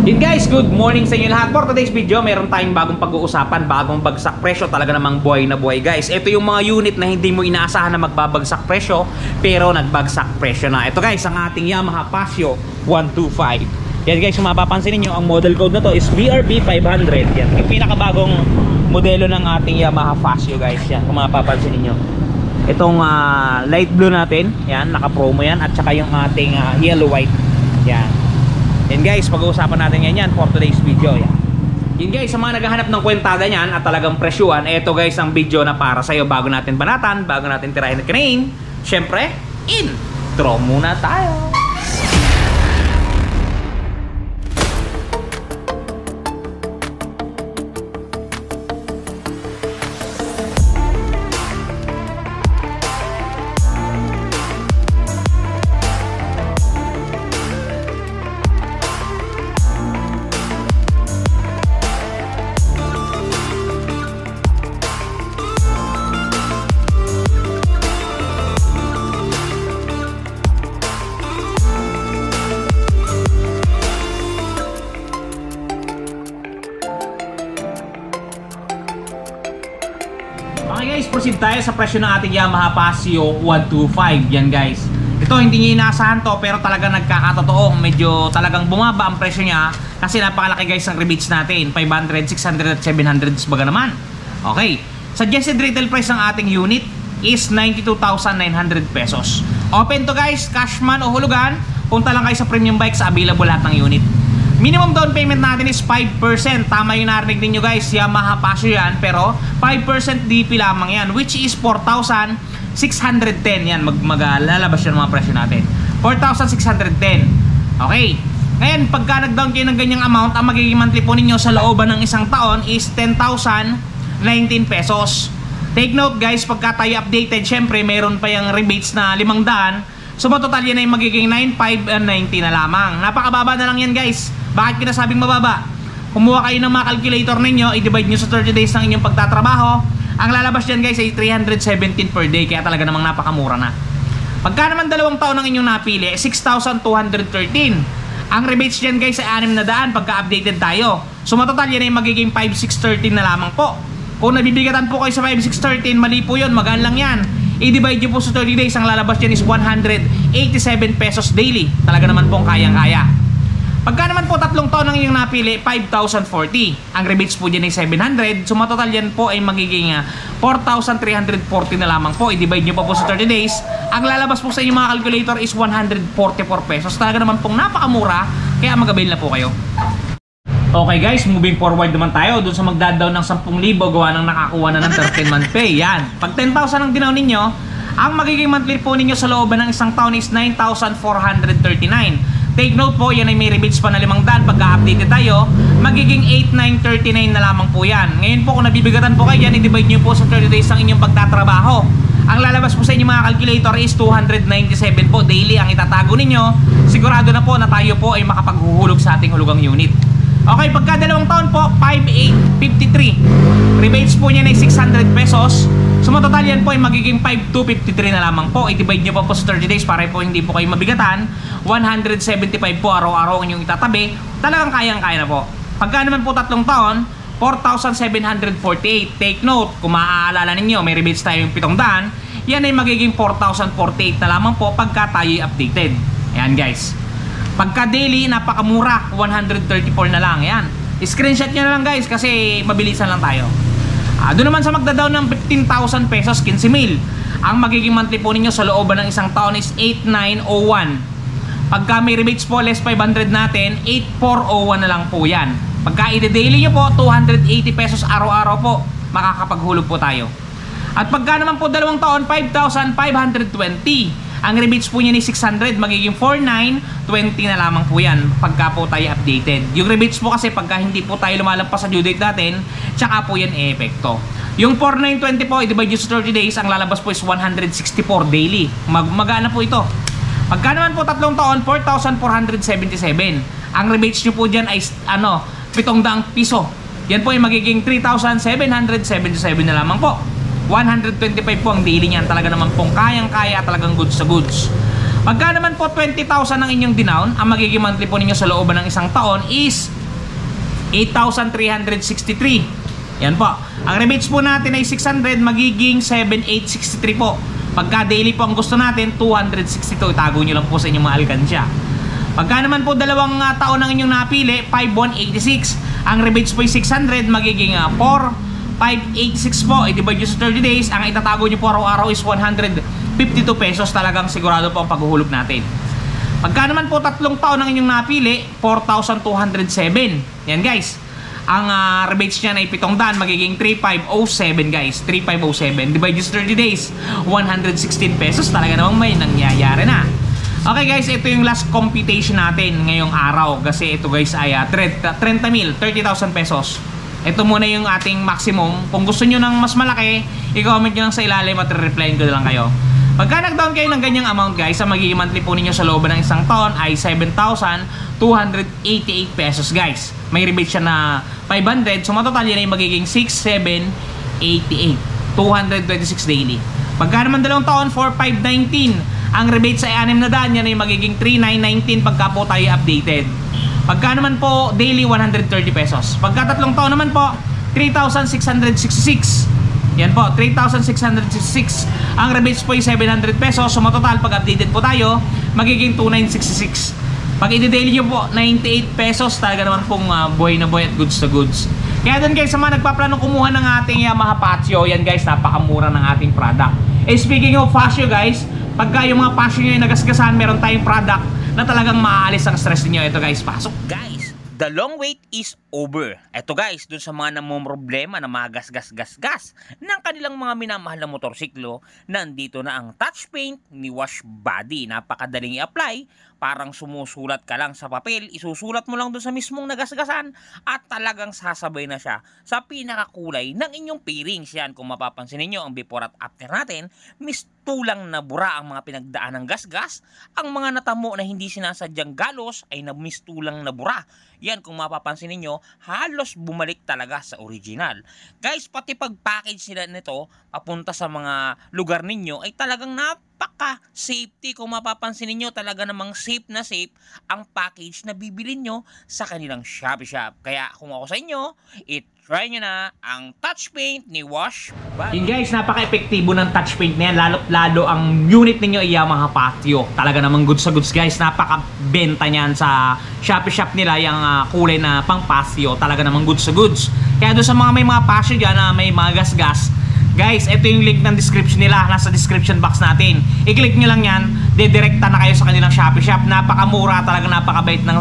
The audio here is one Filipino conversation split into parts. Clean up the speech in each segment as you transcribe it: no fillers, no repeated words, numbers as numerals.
Yun guys, good morning sa inyo lahat. For today's video, meron tayong bagong pag-uusapan, bagong bagsak presyo, talaga namang buhay na buhay guys. Ito yung mga unit na hindi mo inaasahan na magbabagsak presyo, pero nagbagsak presyo na. Ito guys, ang ating Yamaha Paseo 125. Yan guys, kung mapapansin niyo, ang model code na to is BRB 500. Yan, yung pinakabagong modelo ng ating Yamaha Paseo guys. Yan, kung mapapansin niyo. Itong light blue natin, yan, naka-promo yan, at saka yung ating yellow white. Yan. Yan guys, pag-uusapan natin yan for today's video. Yan. Yun guys, sa mga naghahanap ng kwentada niyan at talagang presyuhan, ito guys ang video na para sa'yo. Bago natin banatan, bago natin tirahin at kinain, syempre, intro muna tayo. Okay guys, proceed tayo sa presyo ng ating Yamaha Paseo 125. Yan guys, ito hindi niya inaasahan to, pero talaga nagkakatotoo. Medyo talagang bumaba ang presyo niya kasi napakalaki guys ang rebates natin, 500, 600 at 700 baga naman. Okay, suggested retail price ng ating unit is 92,900 pesos. Open to guys, cashman o hulugan. Punta lang kayo sa Premium Bikes, available lahat ng unit. Minimum down payment natin is 5%. Tama yung narinig ninyo guys, Yamaha Paseo yan, pero 5% DP lamang yan, which is 4,610. Yan, lalabas yun mga presyo natin, 4,610. Okay, ngayon pagka nag-down kayo ng ganyang amount, ang magiging monthly po ninyo sa looban ng isang taon is 10,019 pesos. Take note guys, pagka tayo updated, syempre meron pa yung rebates na 500. So matotal yan ay magiging 9,590 na lamang. Napakababa na lang yan guys. Bakit pinasabing mababa? Kumuha kayo ng mga calculator ninyo, i-divide nyo sa 30 days ng inyong pagtatrabaho. Ang lalabas dyan guys ay 317 per day, kaya talaga namang napakamura na. Pagka naman 2 taon ng inyong napili, 6,213. Ang rebates dyan guys ay 600 pagka updated tayo. So matotal yan ay magiging 5,613 na lamang po. Kung nabibigatan po kayo sa 5,613, mali po yun, magaan lang yan. I-divide nyo po sa 30 days, ang lalabas dyan is 187 pesos daily. Talaga naman pong kayang-kaya. Pagka naman po 3 taon ng inyong napili, 5,040. Ang rebates po dyan ay 700. So matotal yan po ay magiging 4,340 na lamang po. I-divide nyo po sa 30 days. Ang lalabas po sa inyong mga calculator is 144 pesos. Talaga naman pong napakamura, kaya mag-avail na po kayo. Okay guys, moving forward naman tayo dun sa magdadaw ng 10,000 gawa ng nakakuha na ng 13-month pay. Yan. Pag 10,000 ang dinaw ninyo, ang magiging monthly po ninyo sa looban ng isang taon is 9,439. Take note po, yan ay may rebates pa na 500. Pagka-updated tayo, magiging 8,939 na lamang po yan. Ngayon po, kung nabibigatan po kayo yan, i-divide nyo po sa 30 days ng inyong pagtatrabaho. Ang lalabas po sa inyong mga calculator is 297 po daily ang itatago ninyo. Sigurado na po na tayo po ay makapaghuhulog sa ating hulugang unit. Okay, pagka 2 taon po, 5,853. Rebates po niya ay 600 pesos. So matotal yan po ay magiging 5,253 na lamang po. I-divide nyo po sa 30 days para po hindi po kayo mabigatan. 175 po araw-araw ang inyong itatabi. Talagang kayang-kaya na po. Pagka naman po 3 taon, 4,748. Take note, kung maaalala ninyo, may rebates tayo yung 700. Yan ay magiging 4,048 na lamang po pagka tayo updated. Ayan guys. Pagka daily, napakamura, 134 na lang. Yan. Screenshot nyo na lang guys kasi mabilisan lang tayo. Doon naman sa magdadaw ng 15,000 pesos, 15,000. Ang magiging monthly po ninyo sa looban ng isang taon is 8,901. Pagka may rebates po, less 500 natin, 8,401 na lang po yan. Pagka i-daily nyo po, 280 pesos araw-araw po, makakapaghulog po tayo. At pagka naman po 2 taon, 5,520. Ang rebates po niya ni 600, magiging 4,920 na lamang po yan pagka po tayo updated. Yung rebates po kasi pagka hindi po tayo lumalampas sa due date natin, tsaka po yan e-epekto. Yung 4,920 po, i-divide sa 30 days, ang lalabas po is 164 daily. Magana po ito. Pagka naman po 3 taon, 4,477. Ang rebates nyo po dyan ay 700 piso. Yan po ay magiging 3,777 na lamang po. 125 po ang daily niyan. Talaga naman pong kayang-kaya, talagang goods sa goods. Pagka naman po 20,000 ang inyong dinown, ang magiging monthly po ninyo sa looban ng isang taon is 8,363. Yan po. Ang rebates po natin ay 600, magiging 7,863 po. Pagka daily po ang gusto natin, 262. Itago nyo lang po sa inyong mga alkansya. Pagka naman po dalawang taon ang inyong napili, 5,186. Ang rebates po ay 600, magiging 4,586 po. I-divide nyo sa 30 days. Ang itatago nyo po araw-araw is 152 pesos. Talagang sigurado po ang paghuhulog natin. Pagka naman po tatlong taon ang inyong napili, 4,207. Yan guys. Ang rebates niya ay 700, magiging 3,507 guys. 3,507. Divide nyo sa 30 days, 116 pesos. Talaga namang may nangyayari na. Okay guys, ito yung last computation natin ngayong araw. Kasi ito guys ay 30,000 pesos. Ito muna yung ating maximum. Kung gusto nyo ng mas malaki, i-comment nyo lang sa ilalim at re-replyin ko na lang kayo. Pagka nag-down kayo ng ganyang amount guys, ang magiging monthly po ninyo sa looban ng isang taon ay 7,288 pesos guys. May rebate siya na 500. So matotal yan ay magiging 6,788. 226 daily. Pagka naman dalawang taon, 4,519. Ang rebate sa 600 yan ay magiging 3,919 pagka po tayo updated. Pagka naman po daily, 130 pesos. Pagka tatlong taon naman po, 3,666. Yan po, 3,666. Ang rebates po ay 700 pesos. So matotal pag updated po tayo, magiging 2,966. Pag i-daily nyo po, 98 pesos. Talaga naman pong buhay na buhay at goods to goods. Kaya dun guys, sa mga nagpaplanong kumuha ng ating Yamaha Patio, yan guys, napakamura ng ating product. Speaking of Patio guys, pagka yung mga Patio nyo yung nagasgasan, meron tayong product na talagang maaalis ang stress niyo. Ito guys, pasok. Guys, the long wait is over. Ito guys, dun sa mga namumroblema na mga gas ng kanilang mga minamahal na motorsiklo, nandito na ang touch paint ni Wash Body. Napakadaling i-apply. Parang sumusulat ka lang sa papel, isusulat mo lang dun sa mismong nagasgasan at talagang sasabay na siya sa pinakakulay ng inyong pairings. Yan, kung mapapansin niyo ang before at after natin, mistulang na bura ang mga pinagdaan ng gasgas. Ang mga natamo na hindi sinasadyang galos ay mistulang na bura. Yan, kung mapapansin niyo, halos bumalik talaga sa original. Guys, pati pag-package nila nito papunta sa mga lugar ninyo ay talagang napaka-safety. Kung mapapansin niyo, talaga namang safe na safe ang package na bibilin nyo sa kanilang Shopee Shop. Kaya kung ako sa inyo, try nyo na ang touch paint ni Wash Body. Yun guys, napaka-epektibo ng touch paint na yan. Lalo ang unit ninyo ay Yamaha Patio. Talaga namang goods sa goods guys. Napaka-benta niyan sa Shopee Shop nila, yung kulay na pang Patio. Talaga namang goods sa goods. Kaya doon sa mga may mga Patio dyan na may mga gas-gas, guys, ito yung link ng description nila. Nasa description box natin. I-click nyo lang yan. Dedirekta na kayo sa kanilang Shopee Shop. Napakamura, talaga napakabait ng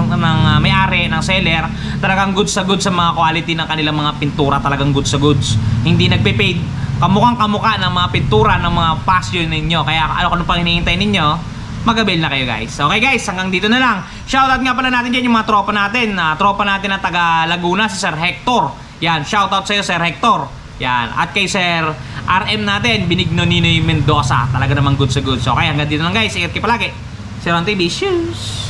may-ari, ng seller. Talagang goods sa goods sa mga quality ng kanilang mga pintura. Talagang goods sa goods. Hindi nagpe-paid. Kamukhang kamukha ng mga pintura ng mga passion ninyo. Kaya ano pang hinihintay ninyo, mag-avail na kayo guys. Okay guys, hanggang dito na lang. Shoutout nga pala natin dyan yung mga tropa natin. Tropa natin na taga Laguna, si Sir Hector. Yan, shoutout sa iyo Sir Hector. Yan, at kay Sir RM natin, Benigno Ninoy Mendoza. Talaga namang goods sa goods. Okay, hanggang dito lang guys. Ingat kayo palagi. Sir Ron TV, shoes.